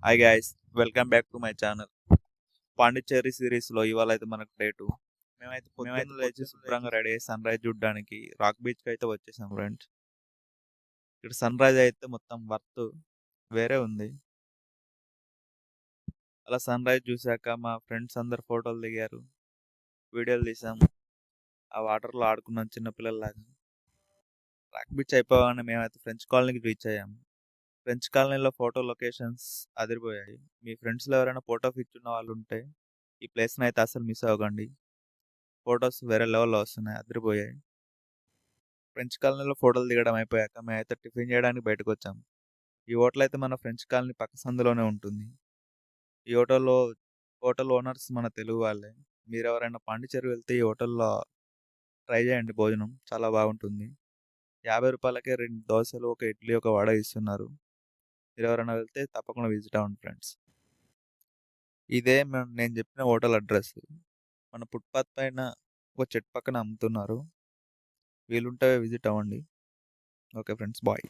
Hi guys, welcome back to my channel. Pondicherry సిరీస్లో ఇవాళ అయితే మనకు డేటు. మేమైతే పొద్దున్న లేచి శుభ్రంగా రెడీ అయ్యి సన్ రైజ్ చూడడానికి రాక్ బీచ్కి అయితే వచ్చేసాం ఫ్రెండ్స్. ఇక్కడ సన్ రైజ్ అయితే మొత్తం వర్త్ వేరే ఉంది. అలా సన్ రైజ్ చూశాక మా ఫ్రెండ్స్ అందరు ఫోటోలు దిగారు, వీడియోలు తీసాం. ఆ వాటర్లో ఆడుకున్నాం చిన్నపిల్లల్లాగా. రాక్ బీచ్ అయిపోగానే మేమైతే ఫ్రెంచ్ కాలనీకి రీచ్ అయ్యాము. ఫ్రెంచ్ కాలనీలో ఫోటో లొకేషన్స్ అదిరిపోయాయి. మీ ఫ్రెండ్స్లో ఎవరైనా ఫోటో ఇచ్చున్న వాళ్ళు ఉంటే ఈ ప్లేస్ని అయితే అసలు మిస్ అవ్వకండి. ఫొటోస్ వేరే లెవెల్లో వస్తున్నాయి, అదిరిపోయాయి. ఫ్రెంచ్ కాలనీలో ఫోటోలు దిగడం అయిపోయాక మేమైతే టిఫిన్ చేయడానికి బయటకు వచ్చాం. ఈ హోటల్ అయితే మన ఫ్రెంచ్ కాలనీ పక్క సందులోనే ఉంటుంది. ఈ హోటల్ ఓనర్స్ మన తెలుగు వాళ్ళే. మీరు ఎవరైనా పాండిచ్చేరి వెళ్తే ఈ హోటల్లో ట్రై చేయండి, భోజనం చాలా బాగుంటుంది. 50 రూపాయలకే 2 దోశలు, ఒక ఇడ్లీ, ఒక వడ ఇస్తున్నారు. మీరు ఎవరైనా వెళ్తే తప్పకుండా విజిట్ అవ్వండి ఫ్రెండ్స్. ఇదే నేను చెప్పిన హోటల్ అడ్రస్. మన ఫుట్పాత్ పైన ఒక చెట్టు పక్కన అమ్ముతున్నారు. వీలుంటే విజిట్ అవ్వండి. Okay friends, bye.